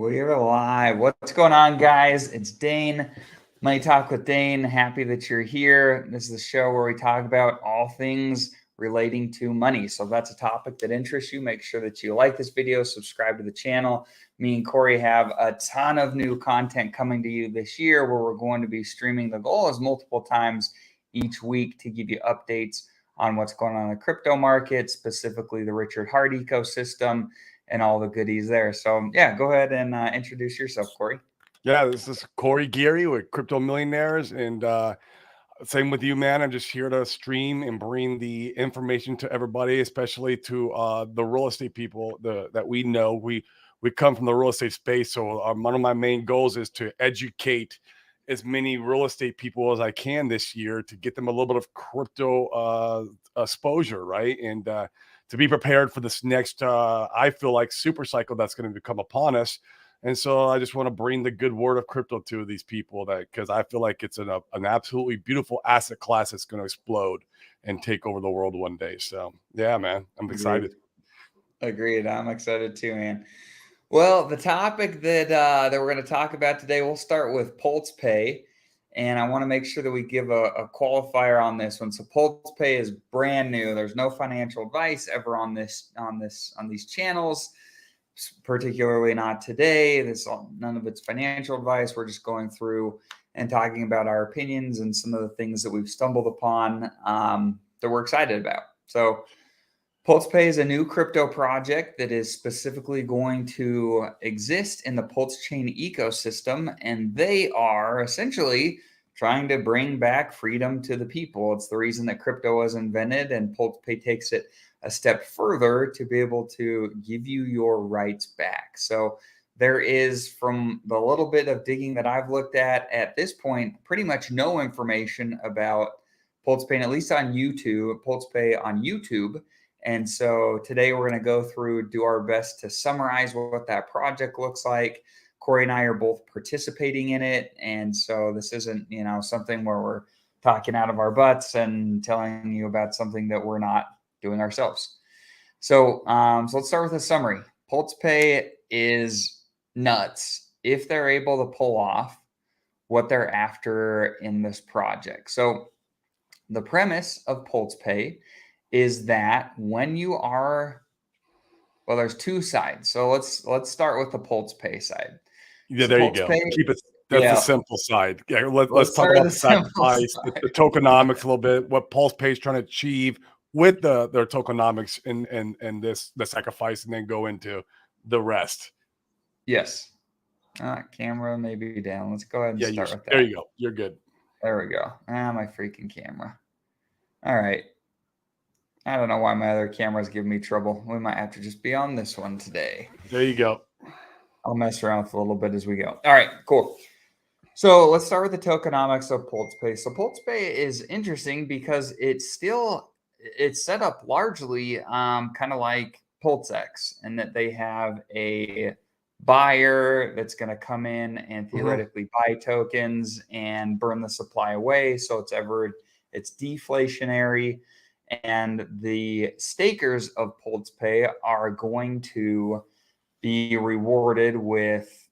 We're live. What's going on, guys? It's Dane. Money Talk with Dane. Happy that you're here. This is the show where we talk about all things relating to money. So if that's a topic that interests you, make sure that you like this video, subscribe to the channel. Me and Corey have a ton of new content coming to you this year where we're going to be streaming. The goal is multiple times each week to give you updates on what's going on in the crypto market, specifically the Richard Hart ecosystem and all the goodies there. So yeah, go ahead and introduce yourself, Corey. Yeah, this is Corey Geary with Crypto Millionaires, and same with you, man. I'm just here to stream and bring the information to everybody, especially to the real estate people that we know. We come from the real estate space, so one of my main goals is to educate as many real estate people as I can this year to get them a little bit of crypto exposure, right? And to be prepared for this next, I feel like, super cycle that's going to come upon us. And so I just want to bring the good word of crypto to these people, because I feel like it's an absolutely beautiful asset class that's going to explode and take over the world one day. So yeah, man, I'm excited. Agreed. I'm excited too, man. Well, the topic that we're going to talk about today, we'll start with PulsePay. And I want to make sure that we give a qualifier on this one. So PulsePay is brand new. There's no financial advice ever on these channels, particularly not today. None of it's financial advice. We're just going through and talking about our opinions and some of the things that we've stumbled upon that we're excited about. So PulsePay is a new crypto project that is specifically going to exist in the Pulse chain ecosystem, and they are essentially trying to bring back freedom to the people. It's the reason that crypto was invented, and PulsePay takes it a step further to be able to give you your rights back. So there is, from the little bit of digging that I've looked at this point, pretty much no information about PulsePay, at least on YouTube, PulsePay on YouTube. And so today we're going to go through, do our best to summarize what that project looks like. Corey and I are both participating in it. And so this isn't, something where we're talking out of our butts and telling you about something that we're not doing ourselves. So let's start with a summary. PulsePay is nuts if they're able to pull off what they're after in this project. So the premise of PulsePay is that when you are, well, there's two sides. So let's start with the PulsePay side. Yeah, there you go. Keep it. That's the simple side. Yeah, let's talk about the sacrifice, the tokenomics a little bit. What PulsePay is trying to achieve with their tokenomics and the sacrifice, and then go into the rest. Yes. Camera maybe down. Let's go ahead and start with that. There you go. You're good. There we go. My freaking camera. All right. I don't know why my other camera's giving me trouble. We might have to just be on this one today. There you go. I'll mess around with a little bit as we go. All right, cool. So let's start with the tokenomics of PulsePay. So PulsePay is interesting because it's set up largely kind of like PulseX, in that they have a buyer that's going to come in and theoretically buy tokens and burn the supply away. So it's deflationary. And the stakers of PulsePay are going to be rewarded with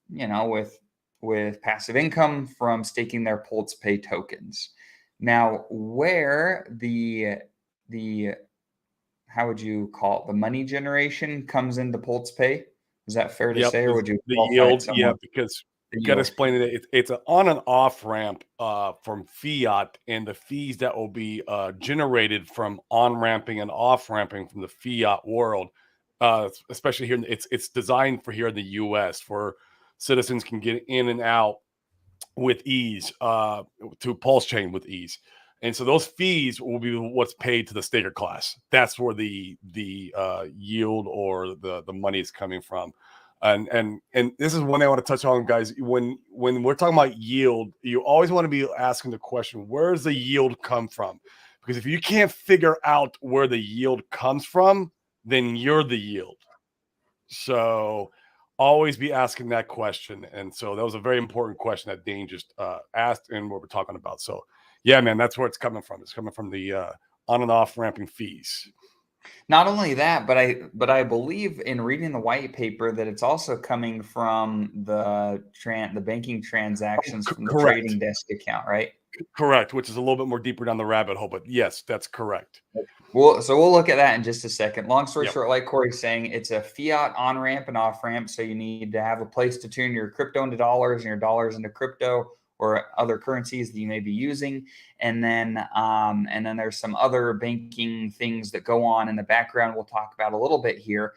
passive income from staking their PulsePay tokens. Now, where the how would you call it, the money generation comes into PulsePay? Is that fair to say, or would you the yield? Yeah, because you got to explain it. It's an on and off ramp from fiat, and the fees that will be generated from on ramping and off ramping from the fiat world, especially here. It's designed for here in the U.S. for citizens can get in and out with ease to Pulse chain with ease. And so those fees will be what's paid to the staker class. That's where the yield or the money is coming from. And this is one thing I want to touch on, guys. When we're talking about yield, you always want to be asking the question, where does the yield come from? Because if you can't figure out where the yield comes from, then you're the yield. So always be asking that question. And so that was a very important question that Dane just asked and what we're talking about. So yeah, man, that's where it's coming from. It's coming from the on and off ramping fees. Not only that, but I believe in reading the white paper that it's also coming from the banking transactions from the Correct. trading desk account, right? Correct, which is a little bit more deeper down the rabbit hole, but yes, that's correct. Well, so we'll look at that in just a second. Long story Yep. short, like Corey's saying, it's a fiat on ramp and off ramp. So you need to have a place to turn your crypto into dollars and your dollars into crypto or other currencies that you may be using. And then there's some other banking things that go on in the background. We'll talk about a little bit here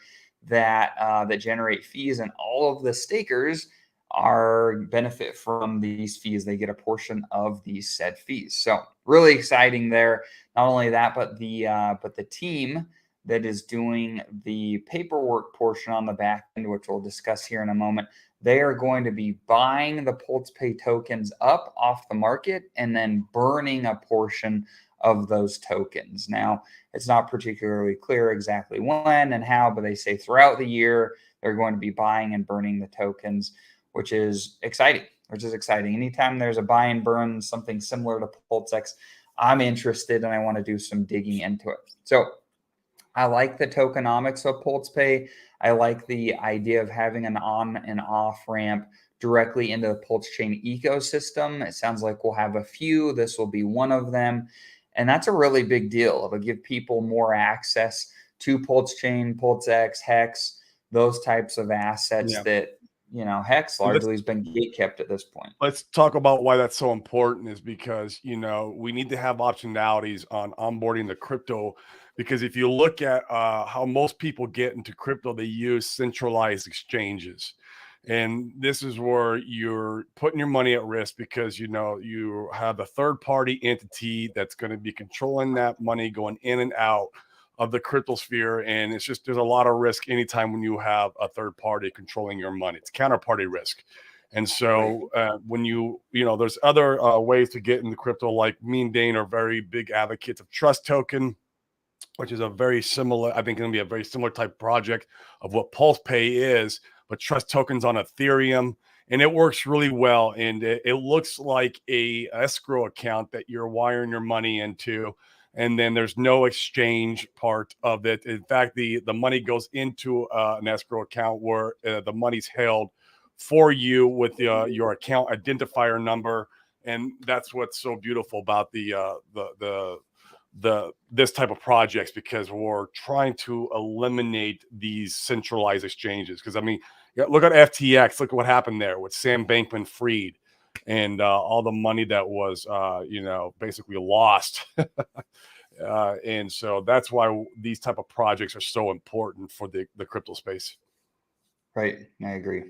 that generate fees, and all of the stakers are benefit from these fees. They get a portion of these said fees. So really exciting there. Not only that, but the team that is doing the paperwork portion on the back end, which we'll discuss here in a moment, they are going to be buying the PulsePay tokens up off the market and then burning a portion of those tokens. Now, it's not particularly clear exactly when and how, but they say throughout the year they're going to be buying and burning the tokens, which is exciting. Anytime there's a buy and burn, something similar to PulseX, I'm interested and I want to do some digging into it. So I like the tokenomics of PulsePay. I like the idea of having an on and off ramp directly into the Pulse Chain ecosystem. It sounds like we'll have a few. This will be one of them. And that's a really big deal. It'll give people more access to Pulse Chain, PulseX, Hex, those types of assets Yeah. that, Hex Let's largely has been gatekept at this point. let's talk about why that's so important is because, we need to have optionalities on onboarding the crypto, because if you look at how most people get into crypto, they use centralized exchanges. And this is where you're putting your money at risk because you have a third party entity that's going to be controlling that money going in and out of the crypto sphere. And it's just there's a lot of risk anytime when you have a third party controlling your money. It's counterparty risk. And Right. so when there's other ways to get into crypto, like me and Dane are very big advocates of Trust Token, which is a very similar, I think, going to be a very similar type project of what PulsePay is, but Trust Tokens on Ethereum, and it works really well. And it looks like a escrow account that you're wiring your money into, and then there's no exchange part of it. In fact, the money goes into an escrow account where the money's held for you with your account identifier number, and that's what's so beautiful about the this type of projects, because we're trying to eliminate these centralized exchanges. Because I mean, look at FTX. Look at what happened there with Sam Bankman-Fried and all the money that was basically lost. And so that's why these type of projects are so important for the crypto space. Right. I agree.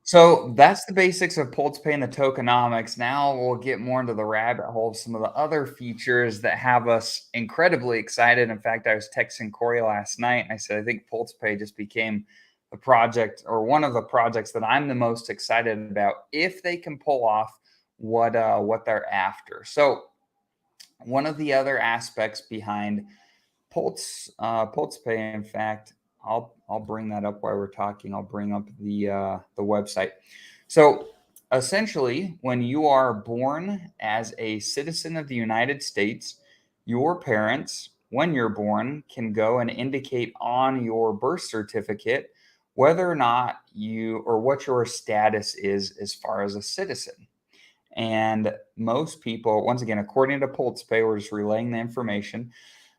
So that's the basics of PulsePay and the tokenomics. Now we'll get more into the rabbit hole of some of the other features that have us incredibly excited. In fact, I was texting Corey last night and I said, I think PulsePay just became the project or one of the projects that I'm the most excited about if they can pull off what they're after. So one of the other aspects behind PulsePay, in fact, I'll bring that up while we're talking. I'll bring up the website. So essentially, when you are born as a citizen of the United States, your parents, when you're born, can go and indicate on your birth certificate whether or not you or what your status is as far as a citizen. And most people, once again, according to PulsePay, we're just relaying the information.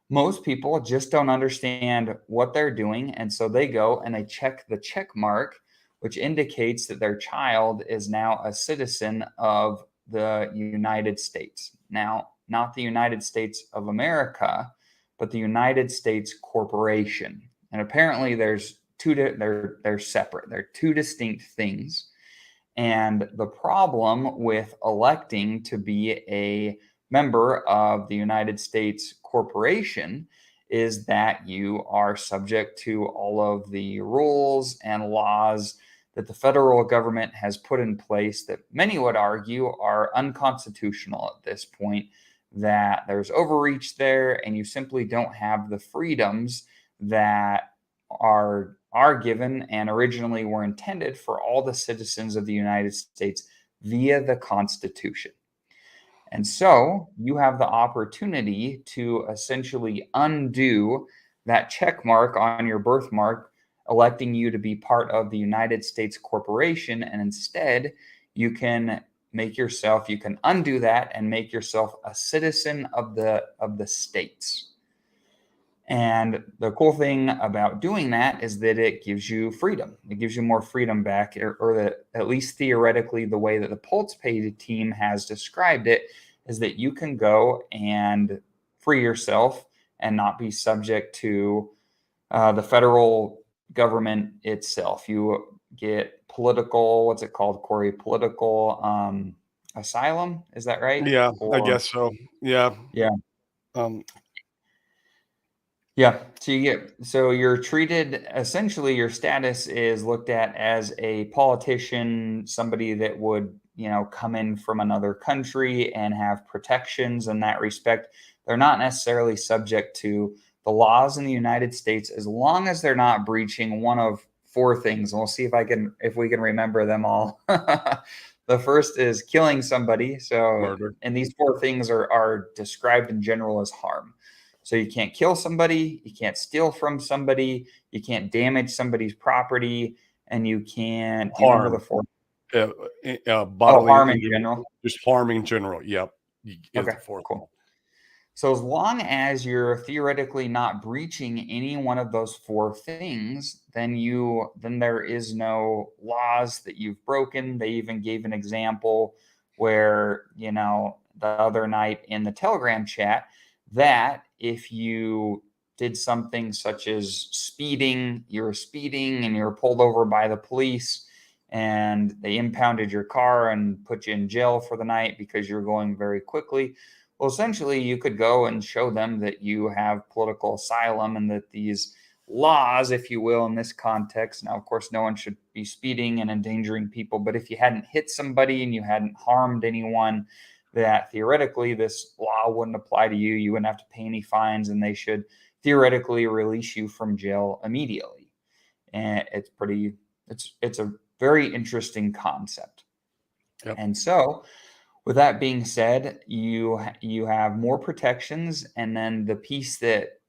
Most people just don't understand what they're doing. And so they go and they check the check mark, which indicates that their child is now a citizen of the United States. Now, not the United States of America, but the United States Corporation. And apparently there's they're separate. They're two distinct things. And the problem with electing to be a member of the United States corporation is that you are subject to all of the rules and laws that the federal government has put in place that many would argue are unconstitutional at this point, that there's overreach there and you simply don't have the freedoms that are given and originally were intended for all the citizens of the United States via the Constitution. And so you have the opportunity to essentially undo that check mark on your birthmark, electing you to be part of the United States corporation. And instead, you can undo that and make yourself a citizen of the states. And the cool thing about doing that is that it gives you freedom. It gives you more freedom back, or that at least theoretically, the way that the PulsePay team has described it is that you can go and free yourself and not be subject to the federal government itself. You get political, what's it called, Corey? Political asylum. Is that right? Yeah, I Or guess so. Yeah. yeah. Um, Yeah. So you're treated, essentially your status is looked at as a politician, somebody that would, come in from another country and have protections in that respect. They're not necessarily subject to the laws in the United States as long as they're not breaching one of four things. And we'll see if we can remember them all. The first is killing somebody. So, Murder. and these four things are described in general as harm. So you can't kill somebody, you can't steal from somebody, you can't damage somebody's property, and you can't. Do you remember the Harm. fourth? Oh, Bodily harm in injury, general. just harm in general. Yep, is Okay, the fourth one. cool. So as long as you're theoretically not breaching any one of those four things, then there is no laws that you've broken. They even gave an example where, the other night in the Telegram chat, that if you did something such as speeding, you were speeding and you were pulled over by the police and they impounded your car and put you in jail for the night because you're going very quickly. Well, essentially, you could go and show them that you have political asylum and that these laws, if you will, in this context. Now, of course, no one should be speeding and endangering people, but if you hadn't hit somebody and you hadn't harmed anyone, that theoretically this law wouldn't apply to you. You wouldn't have to pay any fines, and they should theoretically release you from jail immediately. And it's a very interesting concept. Yep. And so, with that being said, you have more protections, and then the piece that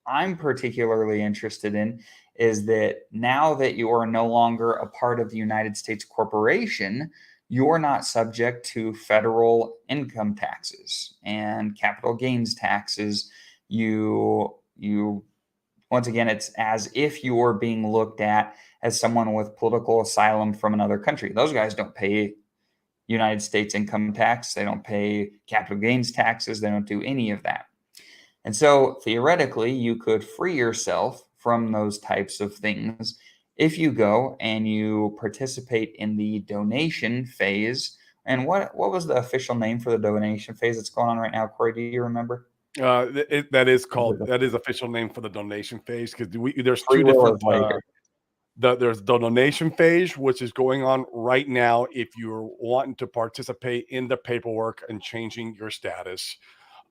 I'm particularly interested in is that now that you are no longer a part of the United States corporation, you're not subject to federal income taxes and capital gains taxes. You once again, it's as if you were being looked at as someone with political asylum from another country. Those guys don't pay United States income tax. They don't pay capital gains taxes. They don't do any of that. And so theoretically, you could free yourself from those types of things if you go and you participate in the donation phase. And what was the official name for the donation phase that's going on right now, Corey? Do you remember? That is official name for the donation phase, because there's Free two will different. is later. There's the donation phase, which is going on right now if you're wanting to participate in the paperwork and changing your status.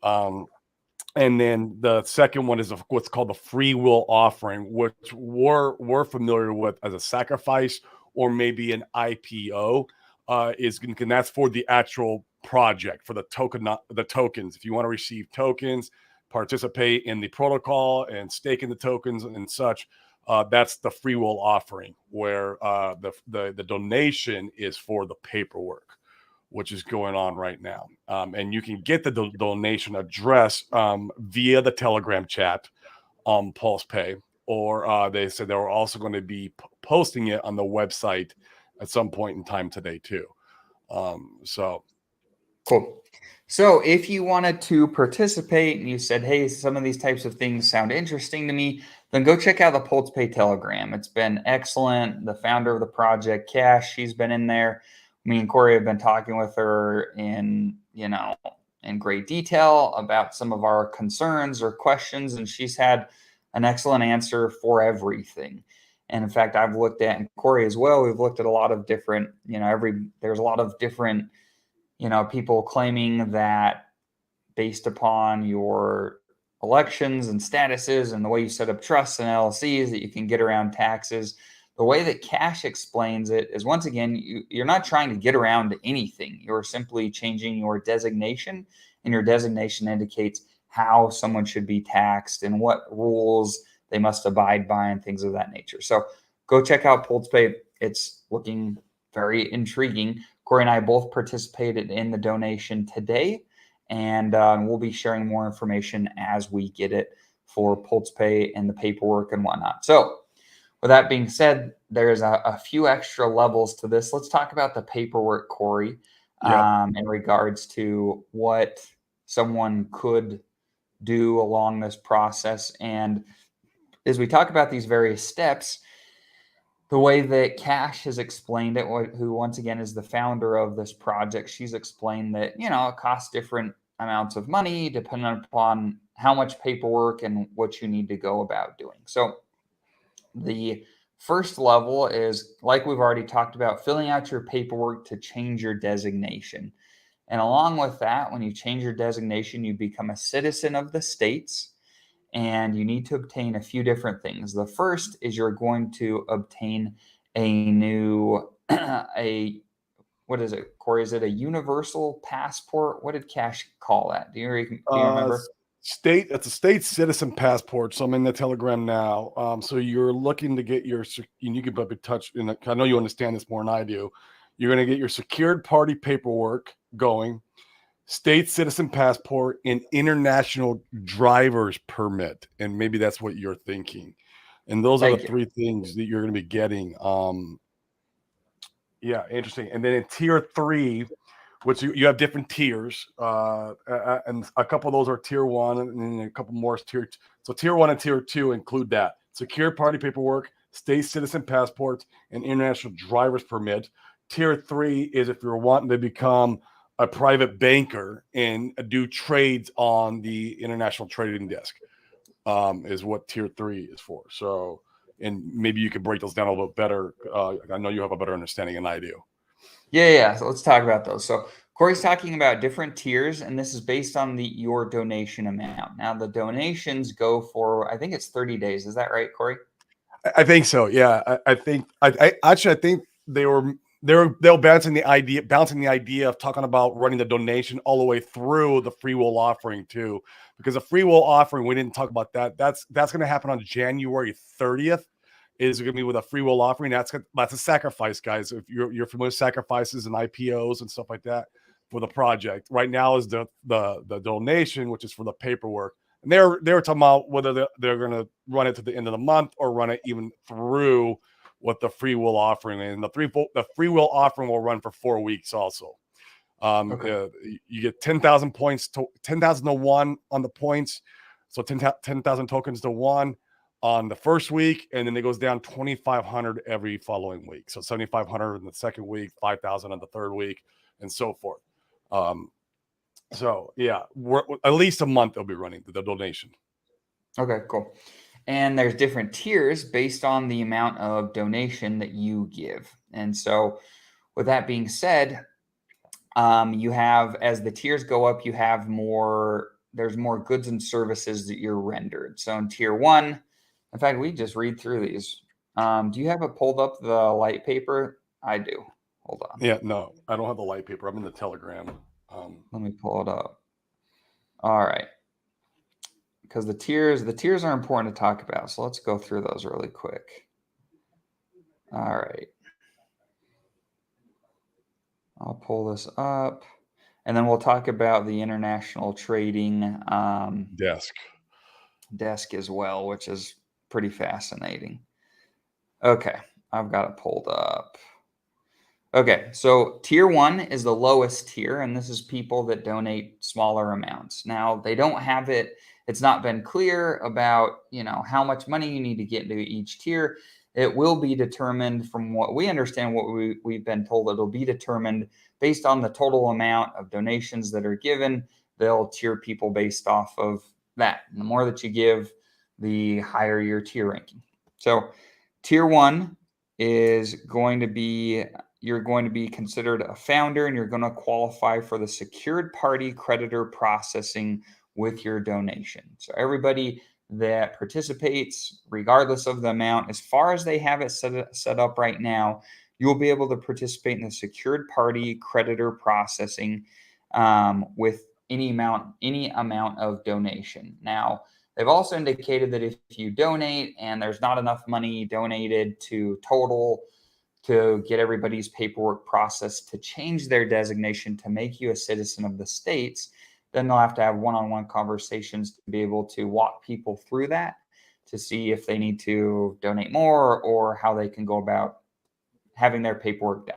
And then the second one is what's called the free will offering, which we're familiar with as a sacrifice or maybe an IPO. And that's for the actual project, for the tokens. If you want to receive tokens, participate in the protocol and stake in the tokens and such, that's the free will offering, where the donation is for the paperwork, which is going on right now. And you can get the donation address via the Telegram chat on PulsePay, or they said they were also going to be posting it on the website at some point in time today too. So Cool. So if you wanted to participate and you said, hey, some of these types of things sound interesting to me, then go check out the PulsePay Telegram. It's been excellent. The founder of the project, Cash, she's been in there. Me and Corey have been talking with her in great detail about some of our concerns or questions, and she's had an excellent answer for everything. And in fact, I've looked at, and Corey as well, we've looked at a lot of different, there's a lot of different people claiming that based upon your elections and statuses and the way you set up trusts and LLCs that you can get around taxes. The way that Cash explains it is, once again, you're not trying to get around anything. You're simply changing your designation, and your designation indicates how someone should be taxed and what rules they must abide by and things of that nature. So go check out PulsePay. It's looking very intriguing. Corey and I both participated in the donation today, and we'll be sharing more information as we get it for PulsePay and the paperwork and whatnot. So with that being said, there's a few extra levels to this. Let's talk about the paperwork, Corey, in regards to what someone could do along this process. And as we talk about these various steps, the way that Cash has explained it, who once again is the founder of this project, she's explained that, it costs different amounts of money depending upon how much paperwork and what you need to go about doing. So the first level is, like we've already talked about, filling out your paperwork to change your designation. And along with that, when you change your designation, you become a citizen of the states, and you need to obtain a few different things. The first is you're going to obtain a new, what is it, Corey? Is it a universal passport? What did Cash call that? Do you remember? It's a state citizen passport. So I'm in the Telegram now. So you're looking to get you can probably touch, I know you understand this more than I do. You're going to get your secured party paperwork going, state citizen passport, and international driver's permit. And maybe that's what you're thinking. And those are the three things that you're going to be getting. Yeah, interesting. And then in tier 3, which you have different tiers, and a couple of those are tier 1, and then a couple more is tier 2. So tier 1 and tier 2 include that: secure party paperwork, state citizen passports, and international driver's permit. Tier 3 is if you're wanting to become a private banker and do trades on the international trading desk, is what tier 3 is for. So, and maybe you could break those down a little bit better. I know you have a better understanding than I do. Yeah. So let's talk about those. So Corey's talking about different tiers, and this is based on your donation amount. Now, the donations go for, I think it's 30 days. Is that right, Corey? I think so. Yeah, I think I think they were bouncing the idea of talking about running the donation all the way through the free will offering too, because the free will offering, we didn't talk about that. That's going to happen on January 30th. Is going to be with a free will offering. That's a sacrifice, guys. If you're familiar with sacrifices and IPOs and stuff like that for the project, right now is the donation, which is for the paperwork. And they were talking about whether they're going to run it to the end of the month or run it even through what the free will offering. And the free will offering will run for 4 weeks also. Okay. You get 10,000 points to 10,000 to 1 on the points. So 10,000 tokens to 1 on the first week, and then it goes down 2,500 every following week. So 7,500 in the second week, 5,000 on the third week, and so forth. So yeah, we're at least a month they'll be running the donation. Okay, cool. And there's different tiers based on the amount of donation that you give. And so with that being said, you have, as the tiers go up, you have there's more goods and services that you're rendered. So in tier 1, in fact, we just read through these. Do you have it pulled up, the light paper? I do. Hold on. Yeah, no, I don't have the light paper. I'm in the Telegram. Let me pull it up. All right. Because the tiers are important to talk about. So let's go through those really quick. All right. I'll pull this up, and then we'll talk about the international trading desk as well, which is pretty fascinating. Okay, I've got it pulled up. Okay, so tier 1 is the lowest tier, and this is people that donate smaller amounts. Now, they don't have it. It's not been clear about, how much money you need to get into each tier. It will be determined, from what we understand, what we've been told, it'll be determined based on the total amount of donations that are given. They'll tier people based off of that. And the more that you give, the higher your tier ranking. So tier 1 is going to be, you're going to be considered a founder, and you're going to qualify for the secured party creditor processing with your donation. So everybody that participates regardless of the amount. As far as they have it set up right now, you'll be able to participate in the secured party creditor processing with any amount of donation. Now, they've also indicated that if you donate and there's not enough money donated to total to get everybody's paperwork processed to change their designation to make you a citizen of the states, then they'll have to have one-on-one conversations to be able to walk people through that to see if they need to donate more or how they can go about having their paperwork done.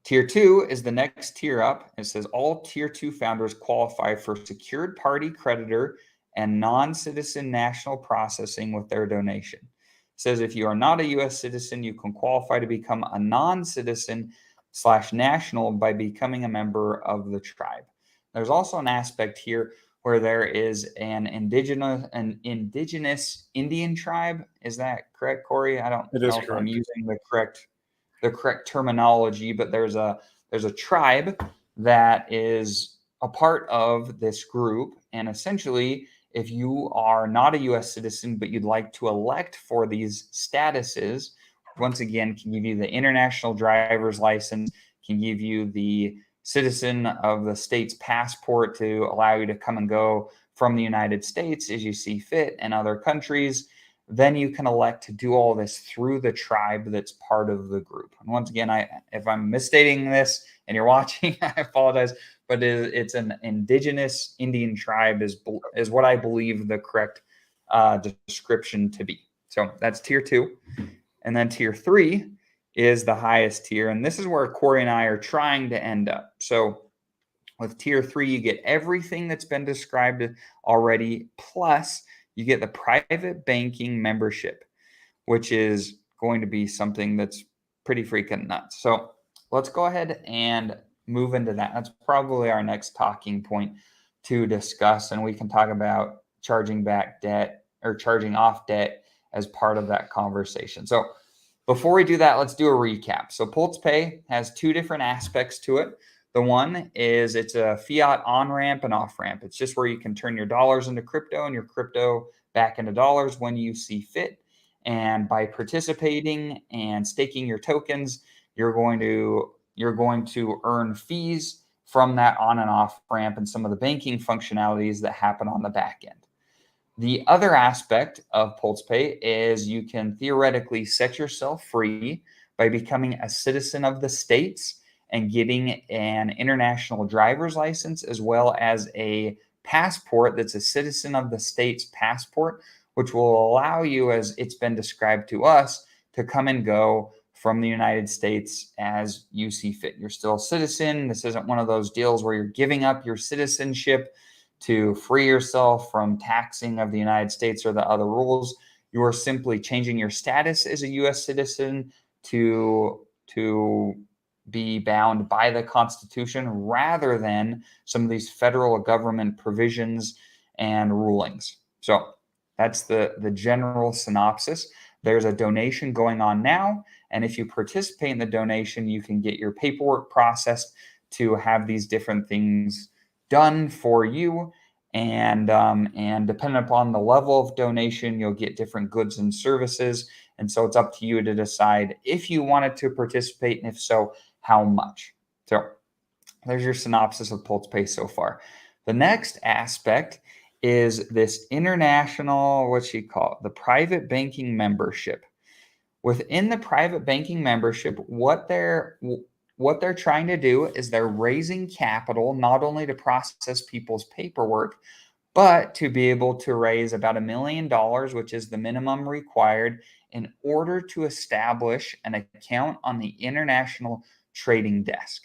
Tier 2 is the next tier up. It says all Tier 2 founders qualify for secured party creditor and non-citizen national processing with their donation. It says if you are not a U.S. citizen, you can qualify to become a non-citizen / national by becoming a member of the tribe. There's also an aspect here where there is an indigenous Indian tribe. Is that correct, Corey? I don't know if I'm using the correct terminology, but there's a tribe that is a part of this group. And essentially, if you are not a U.S. citizen, but you'd like to elect for these statuses, once again, can give you the international driver's license, can give you the citizen of the state's passport to allow you to come and go from the United States as you see fit and other countries, then you can elect to do all this through the tribe that's part of the group. And once again, if I'm misstating this and you're watching, I apologize, but it's an indigenous Indian tribe is what I believe the correct description to be. So that's tier 2. And then tier 3 is the highest tier. And this is where Corey and I are trying to end up. So with tier 3, you get everything that's been described already, plus you get the private banking membership, which is going to be something that's pretty freaking nuts. So let's go ahead and move into that. That's probably our next talking point to discuss. And we can talk about charging back debt or charging off debt as part of that conversation. So before we do that, let's do a recap. So PulsePay has 2 different aspects to it. The one is it's a fiat on-ramp and off-ramp. It's just where you can turn your dollars into crypto and your crypto back into dollars when you see fit. And by participating and staking your tokens, you're going to earn fees from that on and off ramp and some of the banking functionalities that happen on the back end. The other aspect of PulsePay is you can theoretically set yourself free by becoming a citizen of the states and getting an international driver's license, as well as a passport that's a citizen of the state's passport, which will allow you, as it's been described to us, to come and go from the United States as you see fit. You're still a citizen. This isn't one of those deals where you're giving up your citizenship to free yourself from taxing of the United States or the other rules. You are simply changing your status as a U.S. citizen to be bound by the Constitution rather than some of these federal government provisions and rulings. So that's the general synopsis. There's a donation going on now, and if you participate in the donation, you can get your paperwork processed to have these different things done for you. And depending upon the level of donation, you'll get different goods and services. And so it's up to you to decide if you wanted to participate, and if so, how much. So there's your synopsis of PulsePay so far. The next aspect is this international, the private banking membership. Within the private banking membership, what they're trying to do is they're raising capital, not only to process people's paperwork, but to be able to raise about $1 million, which is the minimum required in order to establish an account on the international trading desk.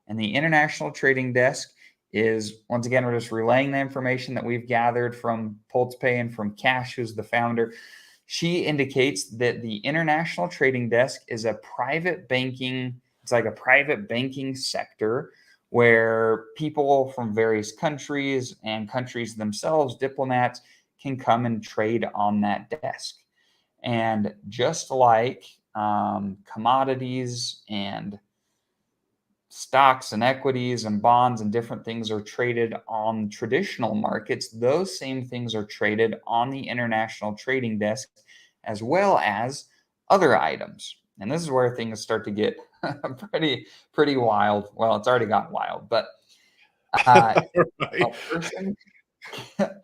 And the international trading desk is, once again, we're just relaying the information that we've gathered from PulsePay and from Cash, who's the founder. She indicates that the international trading desk is a private banking, it's like a private banking sector where people from various countries and countries themselves, diplomats, can come and trade on that desk. And just like commodities and stocks and equities and bonds and different things are traded on traditional markets, those same things are traded on the international trading desk as well as other items. And this is where things start to get pretty wild. Well, it's already gotten wild, but a Right. person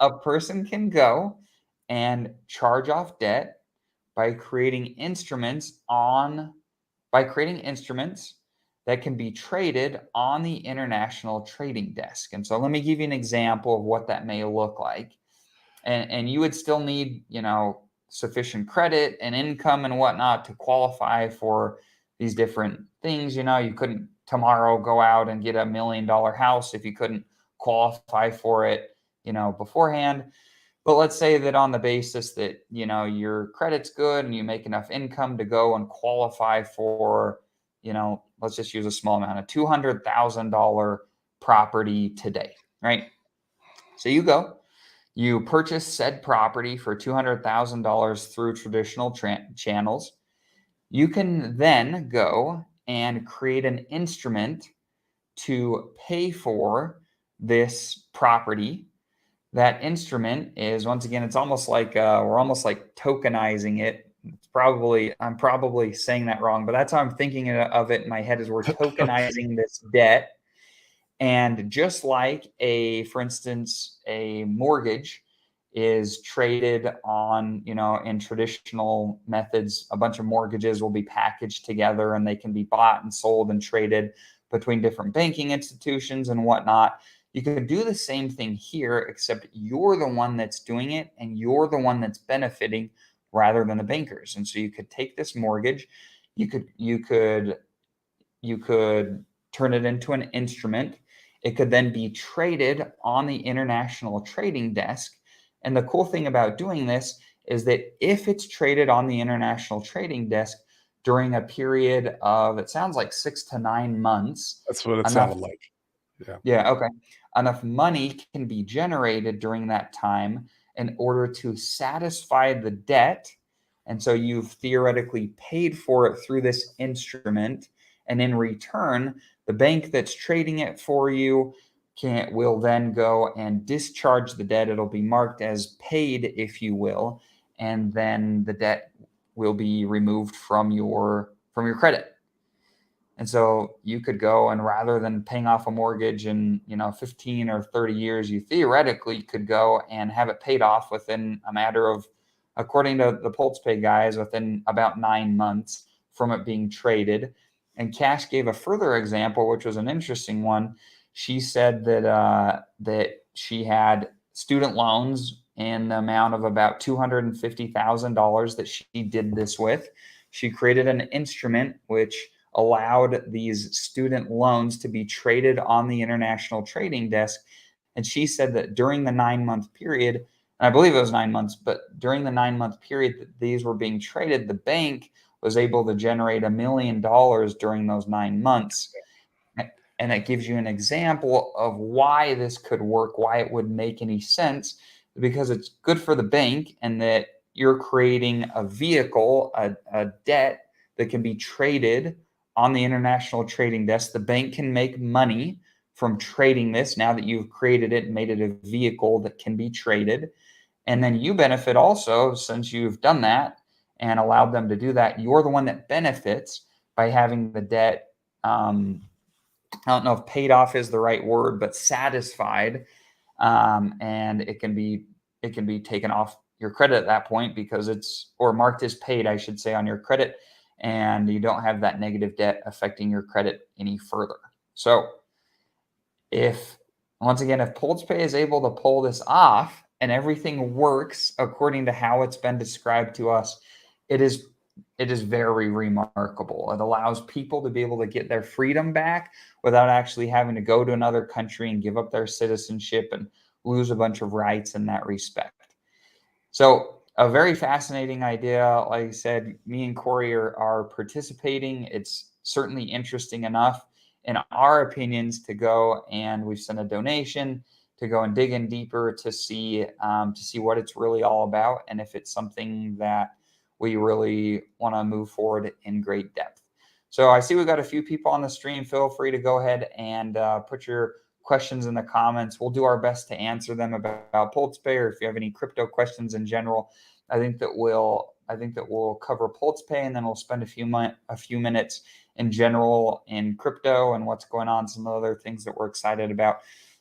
a person can go and charge off debt by creating instruments that can be traded on the international trading desk. And so let me give you an example of what that may look like. And you would still need, sufficient credit and income and whatnot to qualify for these different things. You couldn't tomorrow go out and get $1 million house if you couldn't qualify for it, beforehand. But let's say that on the basis that, your credit's good and you make enough income to go and qualify for, let's just use a small amount, a $200,000 property today, right? So you purchase said property for $200,000 through traditional channels. You can then go and create an instrument to pay for this property. That instrument is, once again, it's almost like we're almost like tokenizing it. I'm probably saying that wrong, but that's how I'm thinking of it in my head, is we're tokenizing this debt. And just like for instance, a mortgage is traded on, in traditional methods, a bunch of mortgages will be packaged together and they can be bought and sold and traded between different banking institutions and whatnot. You can do the same thing here, except you're the one that's doing it and you're the one that's benefiting rather than the bankers. And so you could take this mortgage, you could turn it into an instrument. It could then be traded on the international trading desk. And the cool thing about doing this is that if it's traded on the international trading desk during a period of, it sounds like 6 to 9 months. That's what it sounded like. Yeah. Yeah. Okay. Enough money can be generated during that time in order to satisfy the debt. And so you've theoretically paid for it through this instrument. And in return, the bank that's trading it for you will then go and discharge the debt. It'll be marked as paid, if you will, and then the debt will be removed from your credit. And so you could go, and rather than paying off a mortgage in 15 or 30 years, you theoretically could go and have it paid off within a matter of, according to the PulsePay guys, within about 9 months from it being traded. And Cash gave a further example, which was an interesting one. She said that she had student loans in the amount of about $250,000 that she did this with. She created an instrument which allowed these student loans to be traded on the international trading desk. And she said that during the 9-month period, and I believe it was 9 months, but during the 9-month period that these were being traded, the bank was able to generate $1 million during those 9 months. And that gives you an example of why this could work, why it would make any sense, because it's good for the bank and that you're creating a vehicle, a debt that can be traded on the international trading desk. The bank can make money from trading this now that you've created it and made it a vehicle that can be traded. And then you benefit also, since you've done that and allowed them to do that. You're the one that benefits by having the debt, I don't know if paid off is the right word, but satisfied. And it can be taken off your credit at that point, because or marked as paid, I should say, on your credit. And you don't have that negative debt affecting your credit any further. So once again, if PulsePay is able to pull this off and everything works according to how it's been described to us, it is very remarkable. It allows people to be able to get their freedom back without actually having to go to another country and give up their citizenship and lose a bunch of rights in that respect. So a very fascinating idea. Like I said, me and Corey are participating. It's certainly interesting enough, in our opinions, to go, and we've sent a donation to go and dig in deeper to see what it's really all about, and if it's something that we really want to move forward in great depth. So I see we got a few people on the stream. Feel free to go ahead and put your questions in the comments. We'll do our best to answer them about PulsePay, or if you have any crypto questions in general. I think that we'll cover PulsePay, and then we'll spend a few minutes in general in crypto and what's going on, some other things that we're excited about.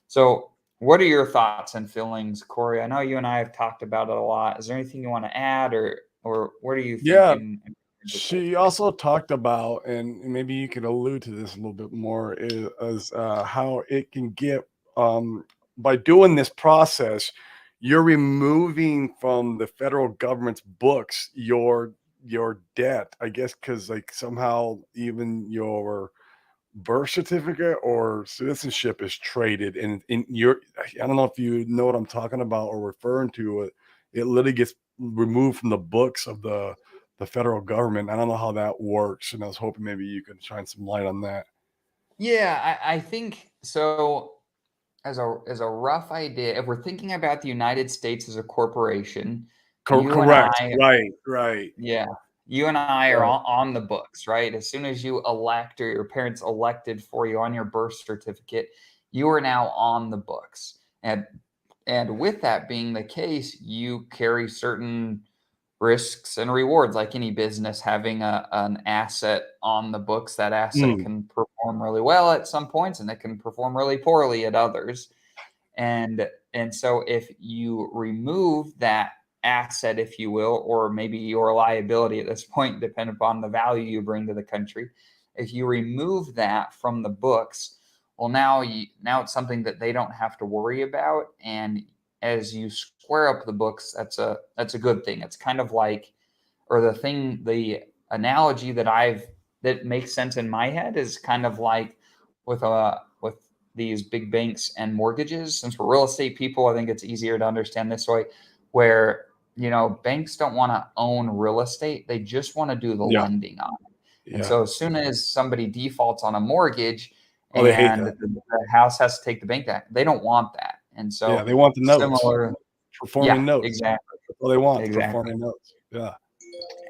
So what are your thoughts and feelings, Corey? I know you and I have talked about it a lot. Is there anything you want to add, or what are you Yeah. thinking? She also talked about, and maybe you could allude to this a little bit more, is how it can get, by doing this process, you're removing from the federal government's books your debt, I guess, because like somehow even your birth certificate or citizenship is traded, and in your, I don't know if you know what I'm talking about or referring to it. It literally gets removed from the books of the federal government. I don't know how that works, and I was hoping maybe you could shine some light on that. Yeah, I think so. As a rough idea, if we're thinking about the United States as a corporation, you and Correct. I, Right. yeah, you and I are Right. on the books, right? As soon as you elect, or your parents elected for you on your birth certificate, you are now on the books. And with that being the case, you carry certain risks and rewards, like any business having an asset on the books. That asset Mm, can perform really well at some points, and it can perform really poorly at others. And so if you remove that asset, if you will, or maybe your liability at this point, depending upon the value you bring to the country, if you remove that from the books, well, now it's something that they don't have to worry about. And as you square up the books, that's a good thing. It's kind of like, or the analogy that makes sense in my head is kind of like with these big banks and mortgages. Since we're real estate people, I think it's easier to understand this way, where banks don't want to own real estate, they just want to do the yeah. lending on it. And Yeah. so as soon as somebody defaults on a mortgage Oh, they hate and that. the house has to take the bank back, they don't want that. And Yeah, so they want the notes, similar, performing yeah, notes. exactly, That's all they want, the exactly. performing notes. Yeah.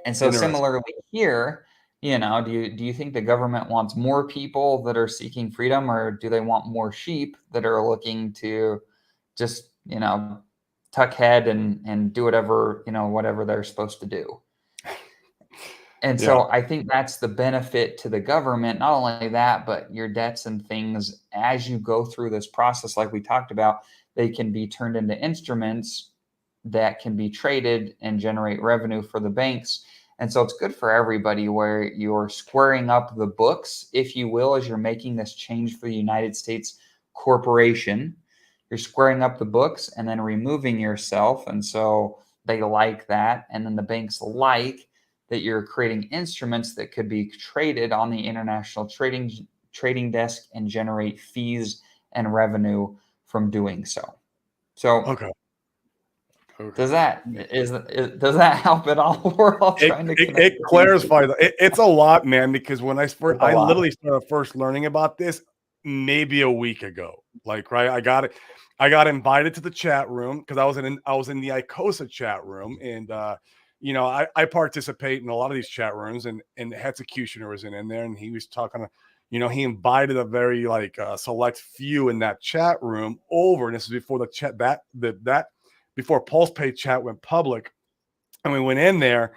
And so Interesting. similarly here, do you think the government wants more people that are seeking freedom, or do they want more sheep that are looking to just, tuck head and do whatever they're supposed to do? And Yeah. so I think that's the benefit to the government. Not only that, but your debts and things, as you go through this process, like we talked about, they can be turned into instruments that can be traded and generate revenue for the banks. And so it's good for everybody, where you're squaring up the books, if you will, as you're making this change for the United States corporation. You're squaring up the books and then removing yourself. And so they like that. And then the banks like that you're creating instruments that could be traded on the international trading desk and generate fees and revenue from doing so. So Okay. Okay. does that help at all? We're all It trying to it connect it the pieces. clarifies it's a lot, man, because when It's a I lot. literally started first learning about this maybe a week ago. Like, right, I got invited to the chat room because I was in the ICOSA chat room, and I participate in a lot of these chat rooms, and Hexecutioner was in there, and he was talking. He invited a very like select few in that chat room over, and this is before the chat that before PulsePay chat went public, and we went in there,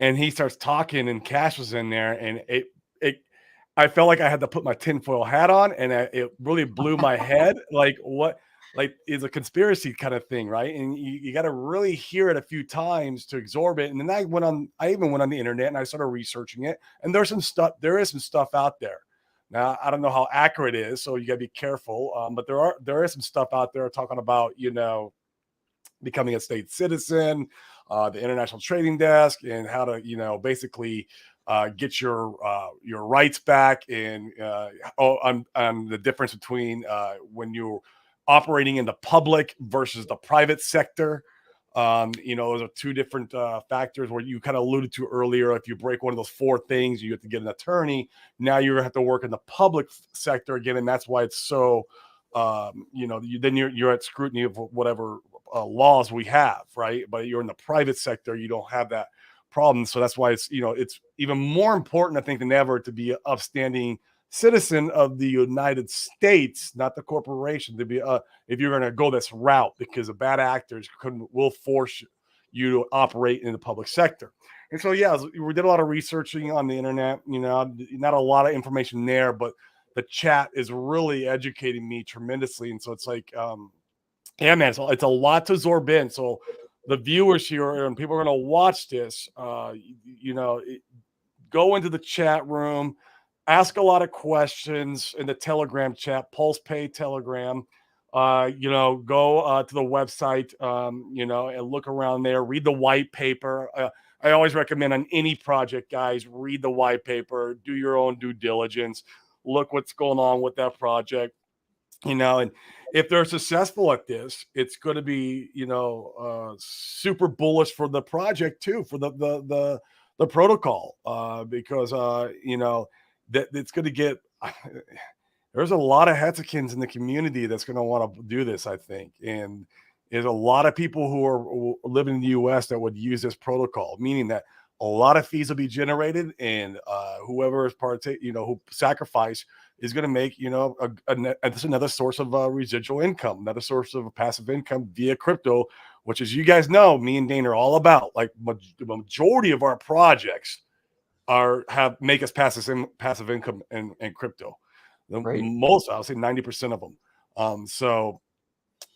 and he starts talking, and Cash was in there, and it I felt like I had to put my tinfoil hat on, and it really blew my head. Like, what, like, is a conspiracy kind of thing, right? And you got to really hear it a few times to absorb it. And then I even went on the internet and I started researching it, and there is some stuff out there. Now, I don't know how accurate it is, so you got to be careful. But there is some stuff out there talking about, becoming a state citizen, the international trading desk, and how to, basically get your rights back, and on the difference between when you're operating in the public versus the private sector. Those are two different factors where you kind of alluded to earlier. If you break one of those four things, you have to get an attorney. Now you're gonna have to work in the public sector again, and that's why it's so. Then you're at scrutiny of whatever laws we have, right? But you're in the private sector, you don't have that problem. So that's why it's even more important, I think, than ever to be an upstanding citizen of the United States, not the corporation, to be if you're going to go this route, because the bad actors will force you to operate in the public sector. And so, yeah, we did a lot of researching on the internet, not a lot of information there, but the chat is really educating me tremendously. And so it's like, yeah, man, it's a lot to absorb in. So the viewers here and people are going to watch this, go into the chat room, ask a lot of questions in the Telegram chat, PulsePay Telegram. Go to the website, and look around there, read the white paper. I always recommend on any project, guys, read the white paper, do your own due diligence, look what's going on with that project, and if they're successful at this, it's going to be, super bullish for the project too, for the protocol, because, that it's going to get, there's a lot of Hexicans in the community that's going to want to do this, I think. And there's a lot of people who living in the US that would use this protocol, meaning that a lot of fees will be generated, and whoever is who sacrifice is going to make, that's another source of residual income, another source of passive income via crypto, which, as you guys know, me and Dane are all about. Like the majority of our projects make us passive income and crypto. Right. Most, I'll say 90% of them. So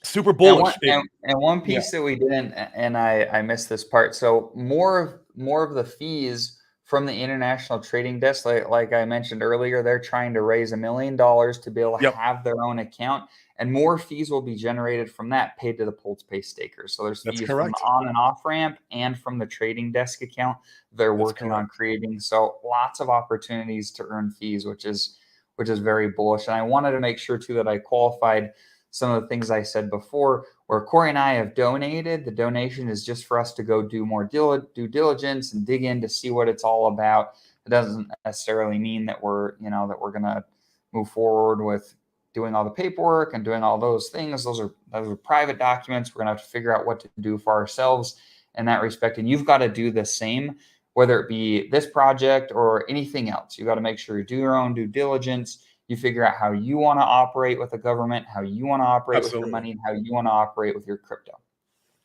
super bullish. And one piece that we didn't, and I missed this part. So more of the fees from the international trading desk, like I mentioned earlier, they're trying to raise $1 million to be able to have their own account, and more fees will be generated from that, paid to the PulsePay stakers. So there's fees from the on and off ramp and from the trading desk account they're working on creating. So lots of opportunities to earn fees, which is very bullish. And I wanted to make sure too that I qualified some of the things I said before, where Corey and I have donated. The donation is just for us to go do more due diligence and dig in to see what it's all about. It doesn't necessarily mean that we're going to move forward with doing all the paperwork and doing all those things. Those are private documents. We're going to have to figure out what to do for ourselves in that respect. And you've got to do the same, whether it be this project or anything else. You got to make sure you do your own due diligence. You figure out how you want to operate with the government, how you want to operate with your money, and how you want to operate with your crypto.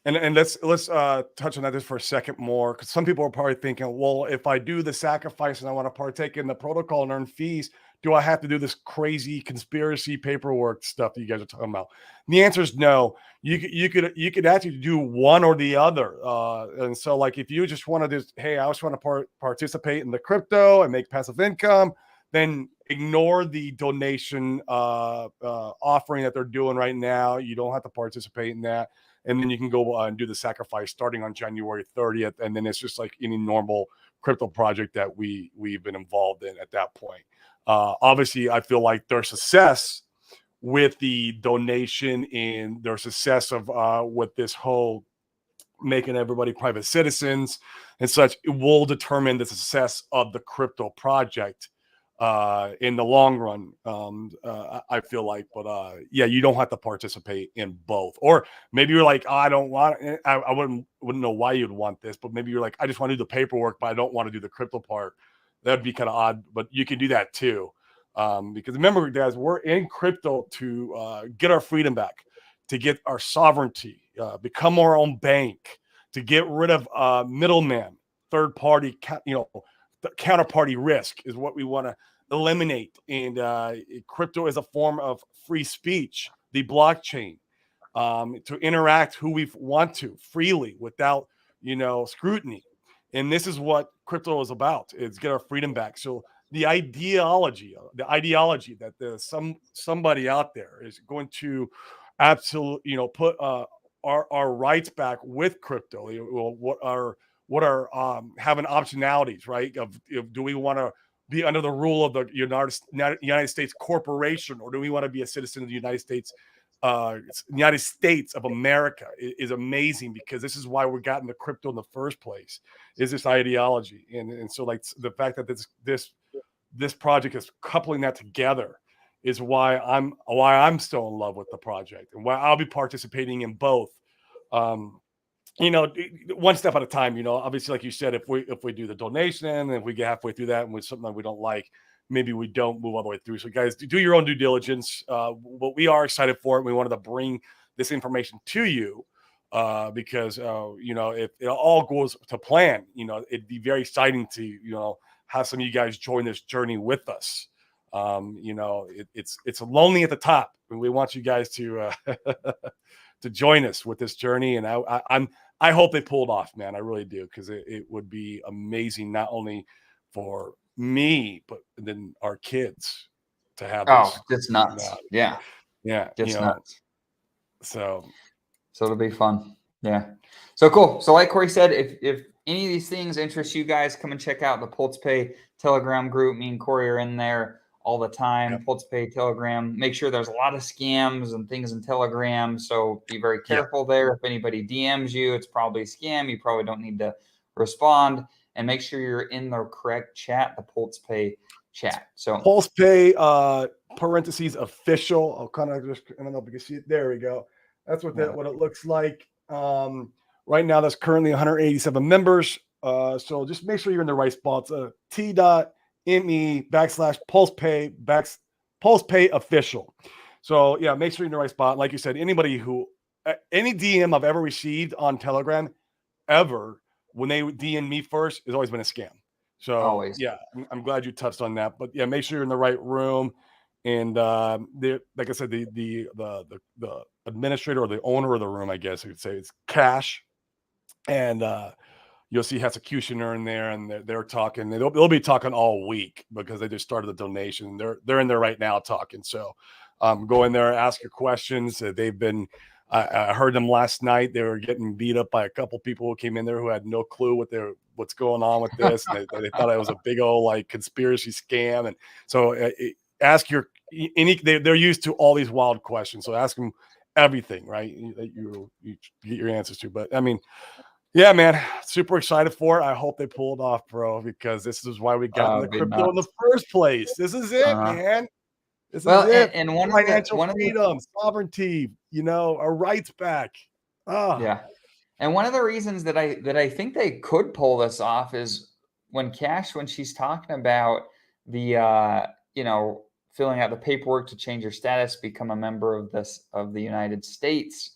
And let's touch on that just for a second more, because some people are probably thinking, well, if I do the sacrifice and I want to partake in the protocol and earn fees, do I have to do this crazy conspiracy paperwork stuff that you guys are talking about? And the answer is no. You could actually do one or the other. And so, like, if you just want to just, hey, I just want to participate in the crypto and make passive income, then ignore the donation offering that they're doing right now. You don't have to participate in that. And then you can go and do the sacrifice starting on January 30th. And then it's just like any normal crypto project that we've been involved in at that point. Obviously, I feel like their success with the donation and their success of with this whole making everybody private citizens and such, it will determine the success of the crypto project in the long run. I feel like, but yeah, you don't have to participate in both. Or maybe you're like, oh, I don't want it. I wouldn't know why you'd want this, but maybe you're like, I just want to do the paperwork, but I don't want to do the crypto part. That'd be kind of odd, but you can do that too. Because remember, guys, we're in crypto to get our freedom back, to get our sovereignty, become our own bank, to get rid of middlemen, third party, the counterparty risk is what we want to eliminate. And crypto is a form of free speech, the blockchain, to interact who we want to freely without, scrutiny. And this is what crypto is about, is get our freedom back. So the ideology that there's somebody out there is going to absolutely, put our rights back with crypto. What are having optionalities, right? Of do we want to be under the rule of the United States corporation, or do we want to be a citizen of the United States of America? Is amazing, because this is why we got into crypto in the first place, is this ideology. And so, like, the fact that this project is coupling that together is why I'm still in love with the project, and why I'll be participating in both. one step at a time. Obviously, like you said, if we do the donation and if we get halfway through that and with something that we don't like, maybe we don't move all the way through. So, guys, do your own due diligence. But we are excited for it. We wanted to bring this information to you because if it all goes to plan, it'd be very exciting to have some of you guys join this journey with us. It's lonely at the top, and we want you guys to to join us with this journey. And I hope they pulled off, man. I really do, because it would be amazing, not only for me, but then our kids to have this. Oh, it's nuts. Yeah. Just nuts. So it'll be fun. Yeah. So cool. So like Corey said, if any of these things interest you guys, come and check out the PulsePay Telegram group. Me and Corey are in there all the time. Yep. PulsePay Telegram. Make sure there's a lot of scams and things in Telegram. So be very careful there. If anybody DMs you, it's probably a scam. You probably don't need to respond. And make sure you're in the correct chat, the PulsePay chat. So PulsePay parentheses official. I'll kind of just, I don't know if you can see it. There we go. That's what it looks like. Right now, that's currently 187 members. So just make sure you're in the right spots. T.me/PulsePay official. So yeah, make sure you're in the right spot. Like you said, any DM I've ever received on Telegram ever, when they DM me first, it's always been a scam. So always. Yeah, I'm glad you touched on that. But yeah, make sure you're in the right room. And like I said, the administrator or the owner of the room, I guess you could say, it's Cash, and you'll see Executioner in there, and they're talking. They'll be talking all week because they just started the donation. They're in there right now talking. So go in there, ask your questions. They've been. I heard them last night. They were getting beat up by a couple people who came in there who had no clue what's going on with this. And they thought it was a big old conspiracy scam. And so ask they're used to all these wild questions. So ask them everything, right? That you get your answers to. But I mean, yeah, man, super excited for it. I hope they pull it off, bro, because this is why we got in the crypto in the first place. This is it, man. This is it. And one financial freedom, sovereignty, our rights back. Yeah. And one of the reasons that I think they could pull this off is when she's talking about the filling out the paperwork to change your status, become a member of the United States,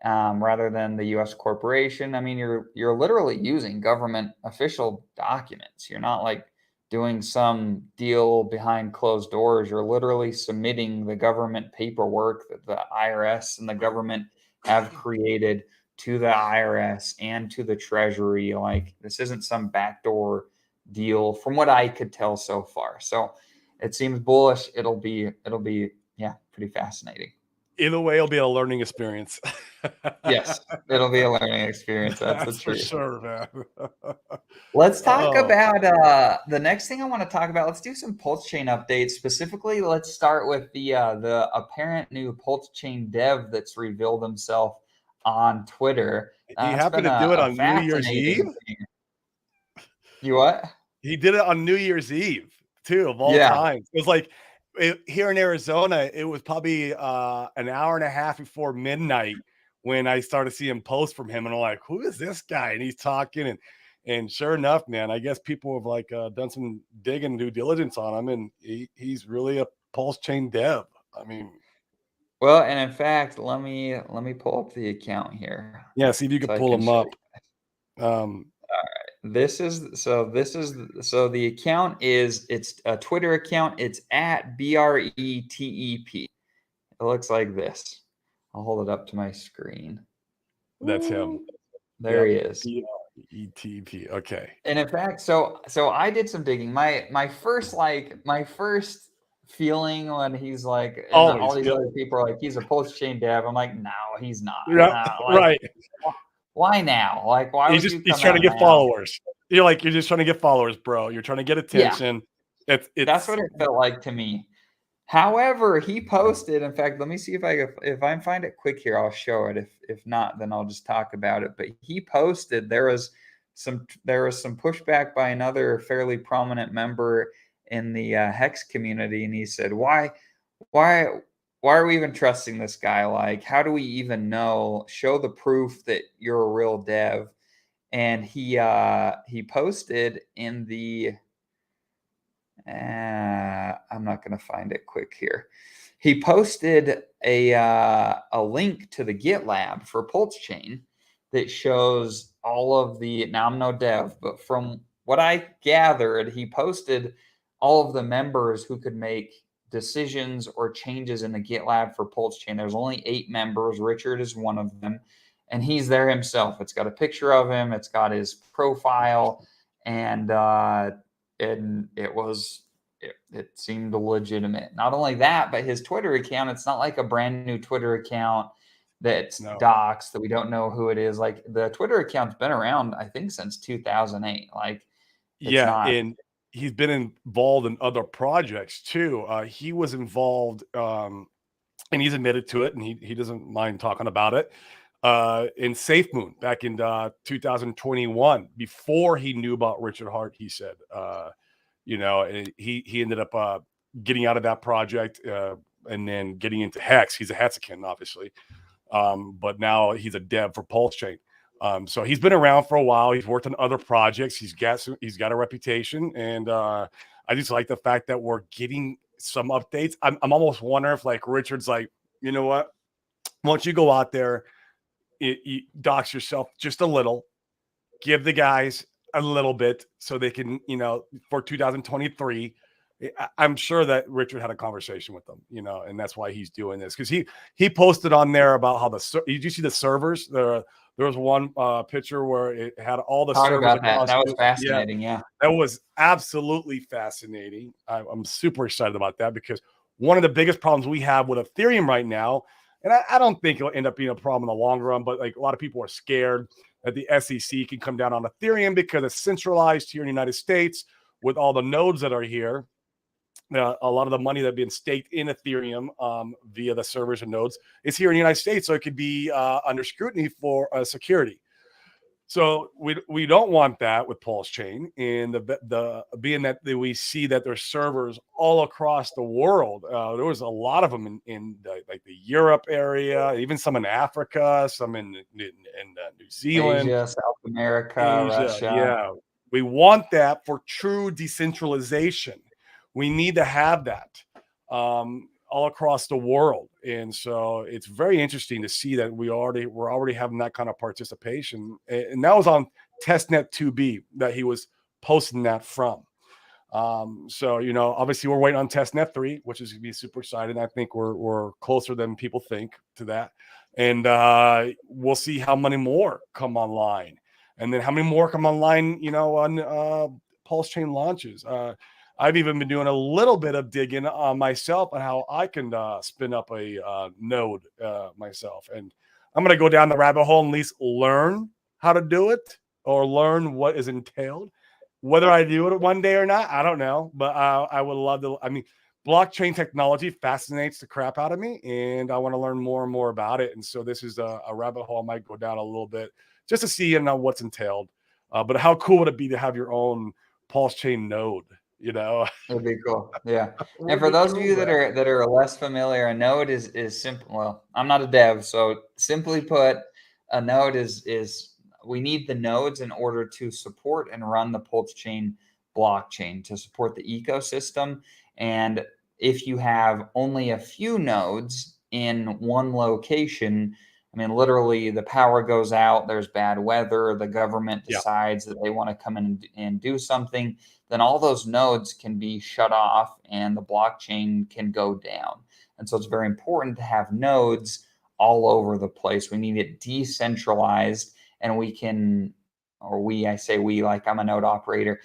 rather than the U.S. corporation. I mean, you're literally using government official documents. You're not doing some deal behind closed doors. You're literally submitting the government paperwork that the IRS and the government have created to the IRS and to the Treasury. This isn't some backdoor deal from what I could tell so far. So it seems bullish. It'll be pretty fascinating. Either way, it'll be a learning experience. Yes, it'll be a learning experience. That's the truth. For sure, man. Let's talk about the next thing I want to talk about. Let's do some Pulse Chain updates. Specifically, let's start with the apparent new Pulse Chain dev that's revealed himself on Twitter. He happened to do it on New Year's Eve. You what? He did it on New Year's Eve too, of all times. It was here in Arizona, it was probably an hour and a half before midnight when I started seeing posts from him, and I'm like, who is this guy? And he's talking, and sure enough, man, I guess people have done some digging, due diligence on him, and he's really a Pulse Chain dev. I mean, well, and in fact, let me pull up the account here. Yeah, see if you can pull him up. All right. So the account it's a Twitter account. It's at BRETEP. It looks like this. I'll hold it up to my screen. That's him. There he is. BRETEP. Okay. And in fact, so I did some digging. My first feeling when he's all these other people are he's a Pulse Chain dev. I'm like, no, he's not. Right. Why now? Why he's trying to get followers. You're just trying to get followers, bro. You're trying to get attention. Yeah. That's what it felt like to me. However, he posted, in fact, let me see if I find it quick here, I'll show it. If not, then I'll just talk about it. But he posted there was some pushback by another fairly prominent member in the Hex community, and he said, why why are we even trusting this guy? Like, how do we even know? Show the proof that you're a real dev. And he posted in the I'm not going to find it quick here. He posted a link to the GitLab for PulseChain that shows all of the. Now I'm no dev, but from what I gathered, he posted all of the members who could make decisions or changes in the GitLab for PulseChain. There's only 8 members. Richard is one of them, and he's there himself. It's got a picture of him. It's got his profile, and it seemed legitimate. Not only that, but his Twitter account, it's not like a brand new Twitter account that's doxed that we don't know who it is. Like, the Twitter account's been around, I think, since 2008. Like, it's not. And he's been involved in other projects too. He was involved, and he's admitted to it, and he doesn't mind talking about it. In SafeMoon back in 2021, before he knew about Richard Hart, he said, he ended up getting out of that project and then getting into Hex. He's a Hexican, obviously, but now he's a dev for PulseChain. So he's been around for a while. He's worked on other projects. He's got a reputation, and I just like the fact that we're getting some updates. I'm almost wondering if, like, Richard's like, you know what? Why don't you go out there, you dox yourself just a little, give the guys a little bit so they can, for 2023. I'm sure that Richard had a conversation with them, and that's why he's doing this, because he posted on there about how did you see the servers? There was one picture where it had all the servers about across. That was fascinating. Yeah, that was absolutely fascinating. I'm super excited about that, because one of the biggest problems we have with Ethereum right now, and I don't think it'll end up being a problem in the long run, but like, a lot of people are scared that the SEC can come down on Ethereum because it's centralized here in the United States with all the nodes that are here. A lot of the money that's being staked in Ethereum via the servers and nodes is here in the United States, so it could be under scrutiny for security. So we don't want that with PulseChain, and the being that we see that there's servers all across the world. There was a lot of them in the Europe area, even some in Africa, some in New Zealand, Asia, South America, Russia. Yeah, we want that for true decentralization. We need to have that all across the world, and so it's very interesting to see that we're already having that kind of participation. And that was on testnet 2B that he was posting that from. So obviously we're waiting on testnet 3, which is going to be super exciting. I think we're closer than people think to that, and we'll see how many more come online, and then how many more come online on PulseChain launches. I've even been doing a little bit of digging on myself on how I can spin up a node myself. And I'm going to go down the rabbit hole and at least learn how to do it, or learn what is entailed. Whether I do it one day or not, I don't know. But I would love to. I mean, blockchain technology fascinates the crap out of me, and I want to learn more and more about it. And so this is a rabbit hole I might go down a little bit just to see what's entailed. But how cool would it be to have your own PulseChain node? It'd be cool. Yeah. And for those of you that are less familiar, a node is simple. Well, I'm not a dev, so simply put, a node is we need the nodes in order to support and run the PulseChain blockchain, to support the ecosystem. And if you have only a few nodes in one location, I mean, literally, the power goes out, there's bad weather, the government decides that they want to come in and do something, then all those nodes can be shut off and the blockchain can go down. And so it's very important to have nodes all over the place. We need it decentralized, and I say we, like I'm a node operator.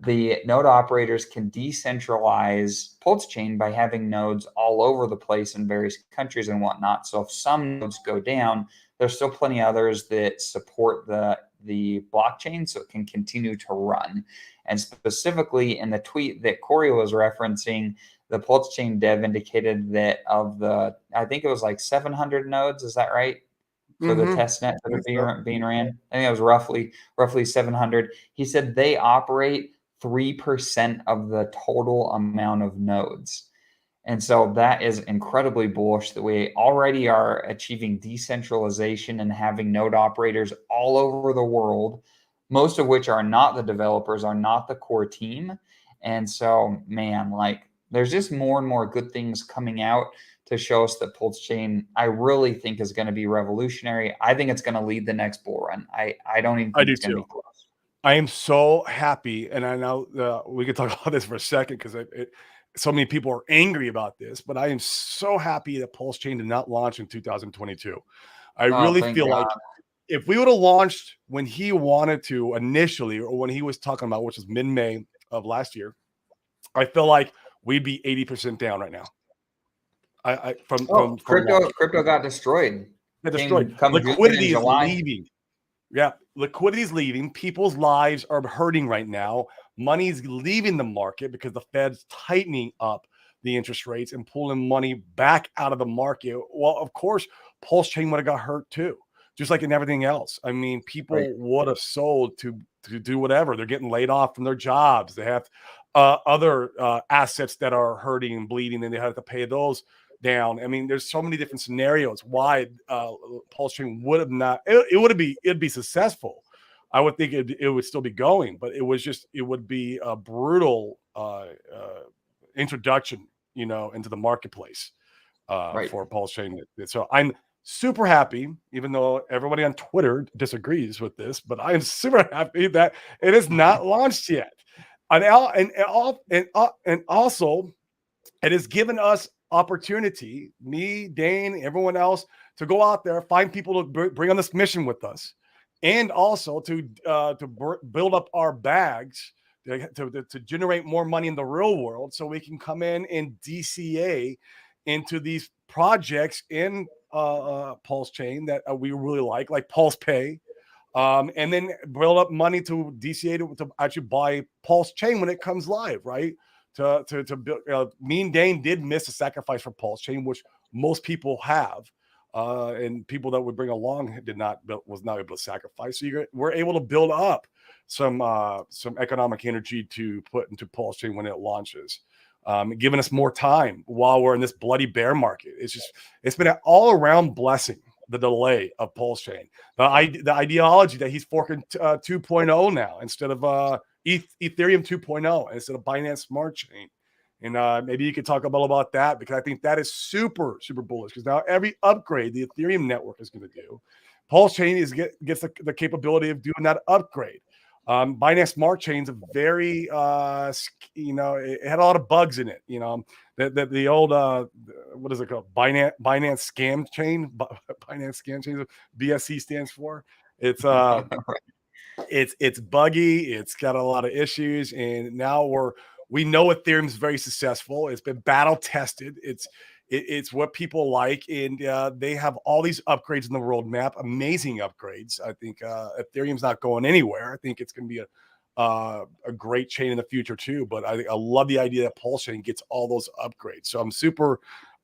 The node operators can decentralize PulseChain by having nodes all over the place in various countries and whatnot. So if some nodes go down, there's still plenty others that support the blockchain, so it can continue to run. And specifically in the tweet that Corey was referencing, the PulseChain dev indicated that I think it was like 700 nodes. Is that right? For the testnet that are being ran. I think it was roughly 700. He said they operate 3% of the total amount of nodes. And so that is incredibly bullish that we already are achieving decentralization and having node operators all over the world, most of which are not the developers, are not the core team. And so, man, like there's just more and more good things coming out to show us that Pulse Chain, I really think, is going to be revolutionary. I think it's going to lead the next bull run. I don't even I think do it's going to be too. close. I am so happy, and I know we could talk about this for a second because so many people are angry about this, but I am so happy that Pulse Chain did not launch in 2022. I Oh, really thank feel like God. if we would have launched when he wanted to initially, or when he was talking about, which was mid-May of last year, I feel like we'd be 80% down right now. From Oh, launch. crypto got destroyed. They're destroyed. Come June and Liquidity is July. leaving. Yeah, liquidity is leaving. People's lives are hurting right now. Money's leaving the market because the Fed's tightening up the interest rates and pulling money back out of the market. Well, of course, Pulse Chain would have got hurt too, just like in everything else. I mean, people would have sold to do whatever. They're getting laid off from their jobs. They have other assets that are hurting and bleeding, and they have to pay those down. I mean, there's so many different scenarios why Pulse Chain would have not. It'd be successful. I would think it would still be going, but it would be a brutal introduction, into the marketplace for Pulse Chain. So I'm super happy, even though everybody on Twitter disagrees with this, but I am super happy that it is not launched yet. And also, it has given us opportunity, me, Dane, everyone else, to go out there, find people to bring on this mission with us, and also to build up our bags to generate more money in the real world, so we can come in and DCA into these projects in Pulse Chain that we really like PulsePay. And then build up money to DCA to actually buy Pulse Chain when it comes live, right? To build. Me and Dane did miss a sacrifice for Pulse Chain, which most people have, and people that would bring along was not able to sacrifice. So we're able to build up some economic energy to put into Pulse Chain when it launches. Giving us more time while we're in this bloody bear market. It's been an all around blessing. The delay of Pulse Chain, the ideology that he's forking 2.0 now instead of Ethereum 2.0 instead of Binance Smart Chain. And maybe you could talk about that, because I think that is super, super bullish, because now every upgrade the Ethereum network is going to do, Pulse Chain gets the capability of doing that upgrade. Binance Smart Chain's a very, it had a lot of bugs in it. The old, what is it called? Binance Scam Chain. Binance Scam Chain. BSC stands for. It's it's buggy. It's got a lot of issues, and now we know Ethereum's very successful. It's been battle tested. It's what people like, and they have all these upgrades in the roadmap, amazing upgrades. I think Ethereum's not going anywhere. I think it's going to be a great chain in the future too. But I love the idea that Pulse Chain gets all those upgrades. So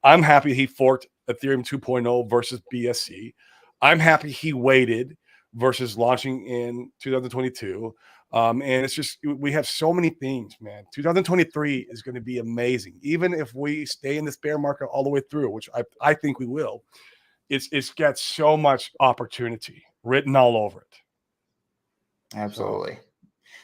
I'm happy he forked Ethereum 2.0 versus BSC. I'm happy he waited versus launching in 2022. And it's just, we have so many things, man. 2023 is going to be amazing. Even if we stay in this bear market all the way through, which I think we will, it's got so much opportunity written all over it. Absolutely. So.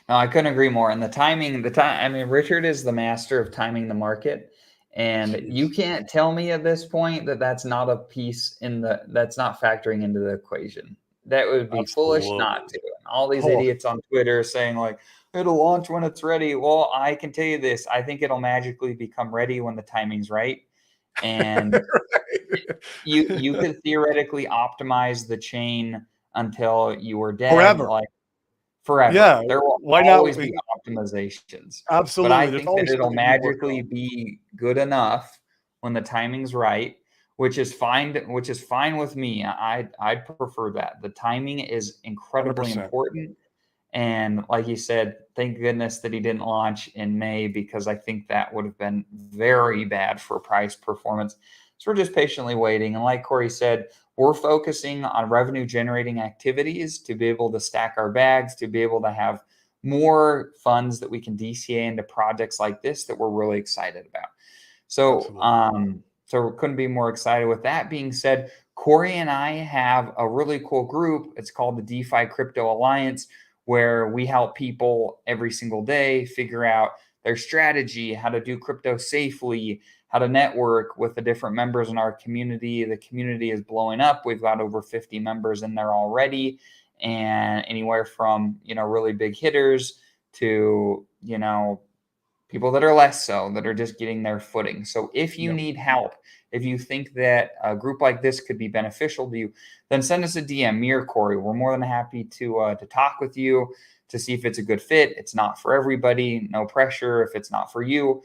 No, I couldn't agree more. And the timing, I mean, Richard is the master of timing the market. And you can't tell me at this point that that's not a piece that's not factoring into the equation. That would be foolish not to. And all these idiots on Twitter saying like, it'll launch when it's ready. Well, I can tell you this. I think it'll magically become ready when the timing's right. And you could theoretically optimize the chain until you were dead. Forever. Like forever. Yeah. There will always be optimizations. Absolutely. But I think that it'll magically be good enough when the timing's right, which is fine with me. I'd prefer that. The timing is incredibly 100%. important. And like you said, thank goodness that he didn't launch in May, because I think that would have been very bad for price performance. So we're just patiently waiting. And like Corey said, we're focusing on revenue generating activities to be able to stack our bags, to be able to have more funds that we can DCA into projects like this that we're really excited about. So, Absolutely. so we couldn't be more excited. With that being said, Corey and I have a really cool group. It's called the DeFi Crypto Alliance, where we help people every single day figure out their strategy, how to do crypto safely, how to network with the different members in our community. The community is blowing up. We've got over 50 members in there already, and anywhere from, really big hitters to, people that are less so, that are just getting their footing. So if you Yep. need help, if you think that a group like this could be beneficial to you, then send us a DM, me or Corey. We're more than happy to talk with you to see if it's a good fit. It's not for everybody, no pressure if it's not for you.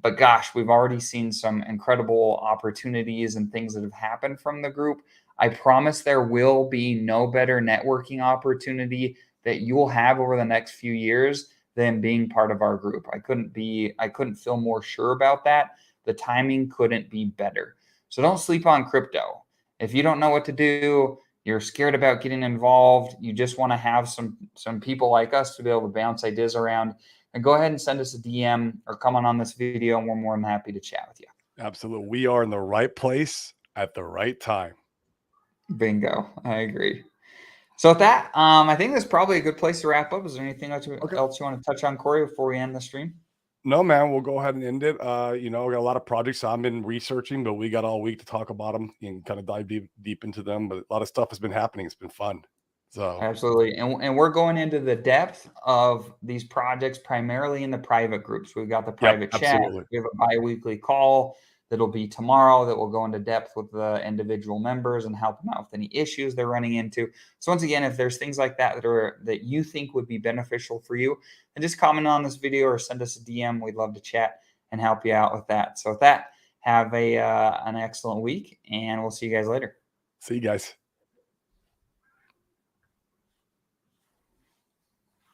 But gosh, we've already seen some incredible opportunities and things that have happened from the group. I promise there will be no better networking opportunity that you'll have over the next few years than being part of our group. I couldn't feel more sure about that. The timing couldn't be better. So don't sleep on crypto. If you don't know what to do, you're scared about getting involved, you just want to have some people like us to be able to bounce ideas around, and go ahead and send us a DM or come on this video, and we're more than happy to chat with you. Absolutely. We are in the right place at the right time. Bingo. I agree. So with that, I think that's probably a good place to wrap up. Is there anything else you Okay. want to touch on, Corey, before we end the stream? No, man, we'll go ahead and end it. We got a lot of projects I've been researching, but we got all week to talk about them and kind of dive deep into them. But a lot of stuff has been happening. It's been fun. So, Absolutely. And we're going into the depth of these projects primarily in the private groups. We've got the yep, private chat. absolutely. We have a bi-weekly call that'll be tomorrow that will go into depth with the individual members and help them out with any issues they're running into. So once again, if there's things like that that you think would be beneficial for you, then just comment on this video or send us a DM. We'd love to chat and help you out with that. So with that, have an excellent week, and we'll see you guys later. See you guys.